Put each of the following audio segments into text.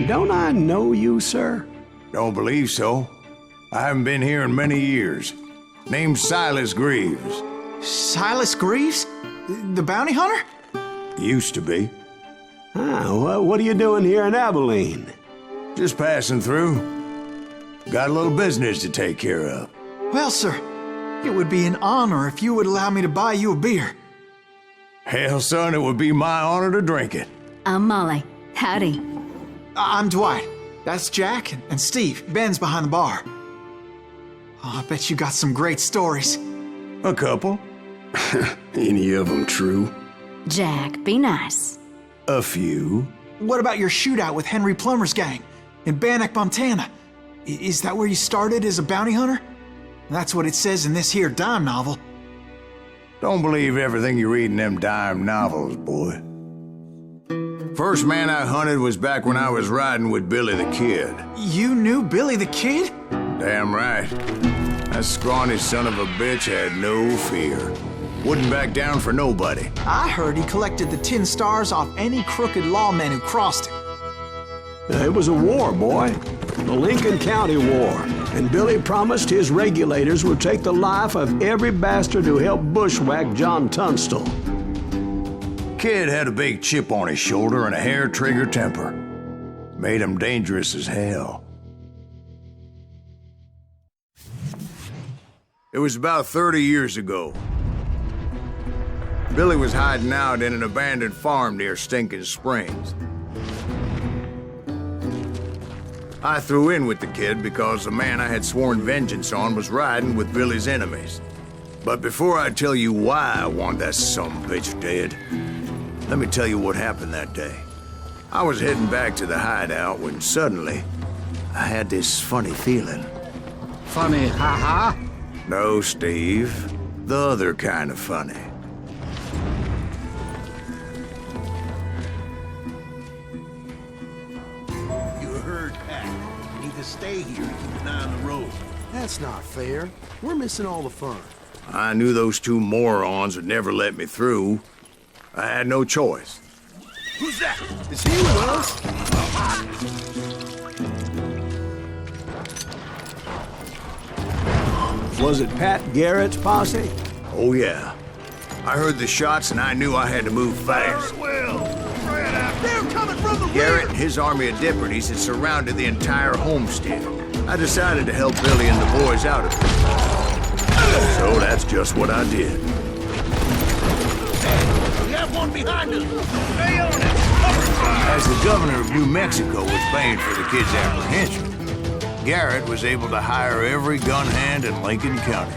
Don't I know you, sir? Don't believe so. I haven't been here in many years. Name's Silas Greaves. Silas Greaves? The bounty hunter? Used to be. What are you doing here in Abilene? Just passing through. Got a little business to take care of. Well, sir, it would be an honor if you would allow me to buy you a beer. Hell, son, it would be my honor to drink it. I'm Molly. Howdy. I'm Dwight. That's Jack and Steve. Ben's behind the bar. Oh, I bet you got some great stories. A couple. Any of them true? Jack, be nice. A few. What about your shootout with Henry Plummer's gang in Bannock, Montana? Is that where you started as a bounty hunter? That's what it says in this here dime novel. Don't believe everything you read in them dime novels, boy. First man I hunted was back when I was riding with Billy the Kid. You knew Billy the Kid? Damn right. That scrawny son of a bitch had no fear. Wouldn't back down for nobody. I heard he collected the 10 stars off any crooked lawmen who crossed him. It was a war, boy. The Lincoln County War. And Billy promised his regulators would take the life of every bastard who helped bushwhack John Tunstall. Kid had a big chip on his shoulder and a hair-trigger temper. Made him dangerous as hell. It was about 30 years ago. Billy was hiding out in an abandoned farm near Stinking Springs. I threw in with the kid because the man I had sworn vengeance on was riding with Billy's enemies. But before I tell you why I want that sumbitch dead, let me tell you what happened that day. I was heading back to the hideout when suddenly I had this funny feeling. Funny, ha-ha? No, Steve. The other kind of funny. You heard Pat. You need to stay here and keep an eye on the road. That's not fair. We're missing all the fun. I knew those two morons would never let me through. I had no choice. Who's that? Is he with us? Was it Pat Garrett's posse? Oh, yeah. I heard the shots and I knew I had to move fast. They're coming from the Garrett and his army of deputies had surrounded the entire homestead. I decided to help Billy and the boys out of it. So that's just what I did. We have one behind us. Stay on it. As the governor of New Mexico was paying for the kid's apprehension, Garrett was able to hire every gun hand in Lincoln County.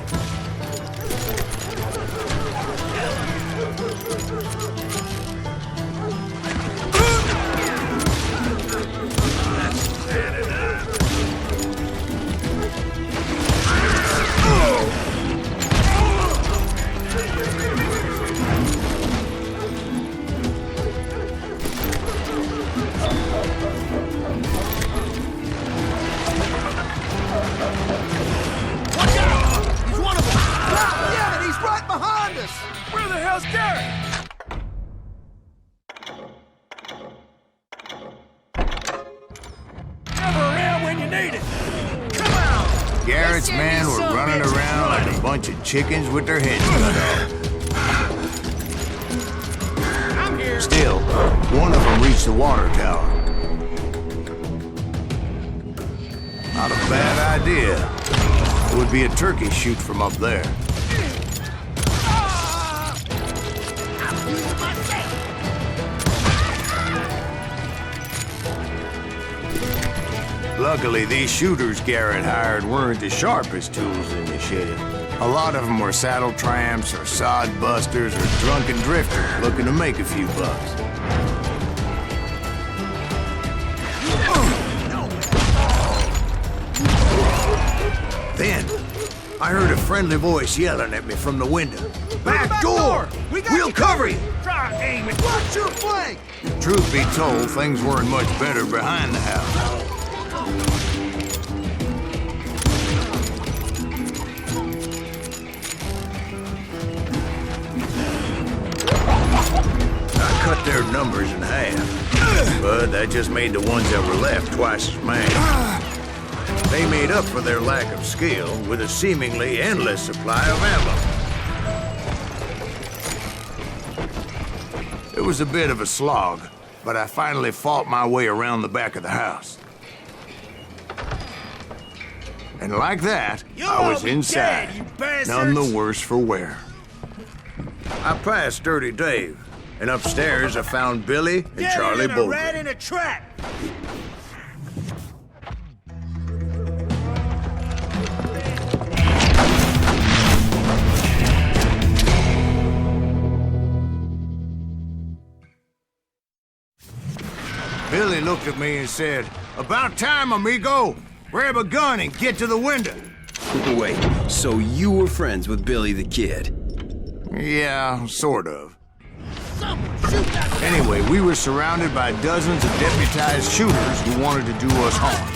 Garrett's men were running around like a bunch of chickens with their heads cut off. Still, one of them reached the water tower. Not a bad idea. It would be a turkey shoot from up there. Luckily, these shooters Garrett hired weren't the sharpest tools in the shed. A lot of them were saddle tramps or sod busters or drunken drifters looking to make a few bucks. Then, I heard a friendly voice yelling at me from the window. Back door! We'll cover you! Try aiming. Watch your flank! Truth be told, things weren't much better behind the house. I cut their numbers in half. But that just made the ones that were left twice as mad. They made up for their lack of skill with a seemingly endless supply of ammo. It was a bit of a slog, but I finally fought my way around the back of the house. And like that, I was inside, none the worse for wear. I passed Dirty Dave, and upstairs I found Billy and Charlie Bolton. Rat in a trap! Billy looked at me and said, "About time, amigo! Grab a gun and get to the window." Wait, so you were friends with Billy the Kid? Yeah, sort of. Anyway, we were surrounded by dozens of deputized shooters who wanted to do us harm.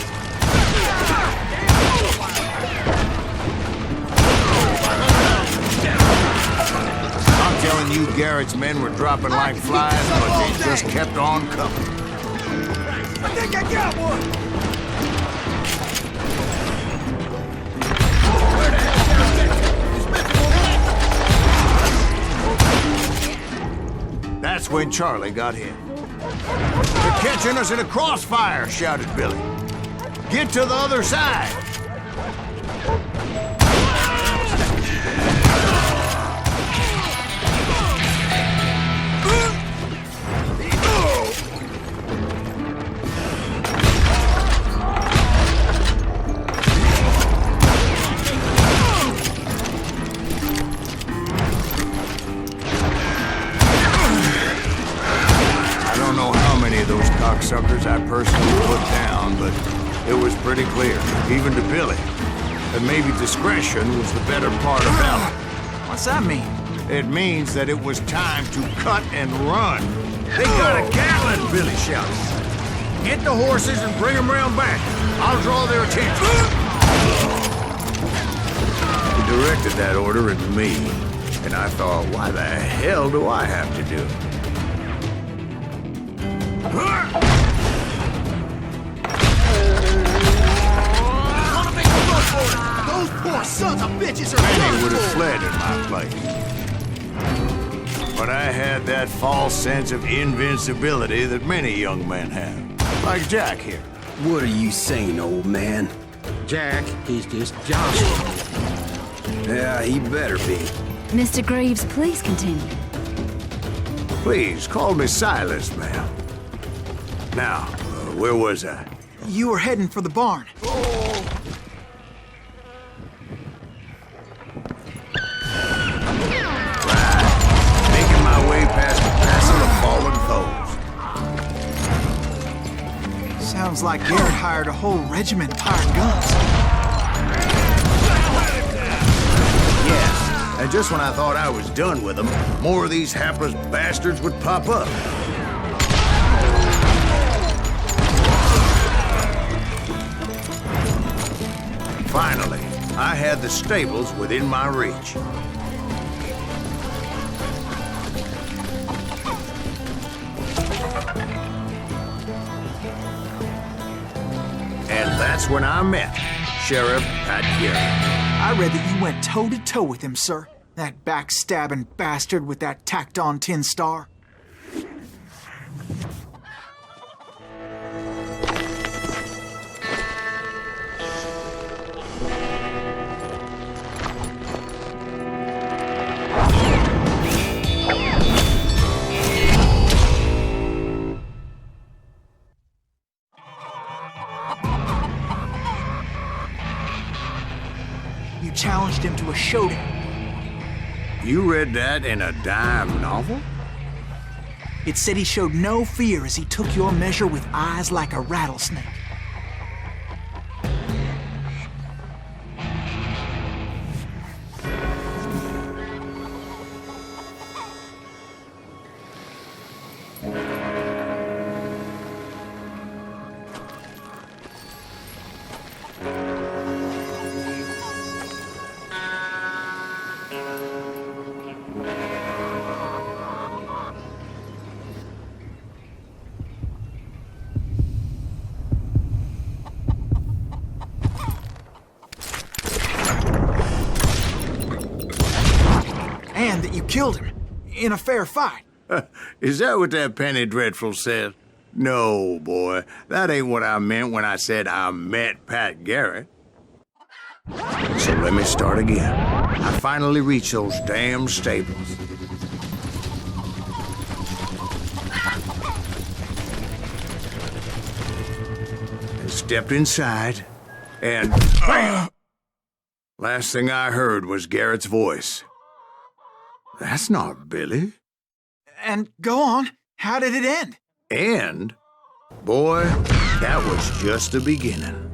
I'm telling you, Garrett's men were dropping like flies, but they just kept on coming. I think I got one! That's when Charlie got hit. "They're catching us in a crossfire," shouted Billy. "Get to the other side!" Suckers I personally put down, but it was pretty clear, even to Billy, that maybe discretion was the better part of valor. What's that mean? It means that it was time to cut and run. "They got a Gatlin!" Billy shouted. "Get the horses and bring them round back. I'll draw their attention." He directed that order at me, and I thought, why the hell do I have to do it? Those poor sons of bitches are Many would have fled in my place. But I had that false sense of invincibility that many young men have. Like Jack here. What are you saying, old man? Jack, he's just jostling. Yeah, he better be. Mr. Greaves, please continue. Please, call me Silas, ma'am. Now, where was I? You were heading for the barn. Making my way past the passel of fallen foes. Sounds like Garrett hired a whole regiment of hired guns. Yes, and just when I thought I was done with them, more of these hapless bastards would pop up. Finally, I had the stables within my reach. And that's when I met Sheriff Pat Garrett. I read that you went toe-to-toe with him, sir. That backstabbing bastard with that tacked-on tin star. Challenged him to a showdown. You read that in a dime novel? It said he showed no fear as he took your measure with eyes like a rattlesnake. killed him in a fair fight. Is that what that penny dreadful said? No, boy. That ain't what I meant when I said I met Pat Garrett. So let me start again. I finally reached those damn stables. And stepped inside, and bam! Last thing I heard was Garrett's voice. That's not Billy. And go on. How did it end? And, boy, that was just the beginning.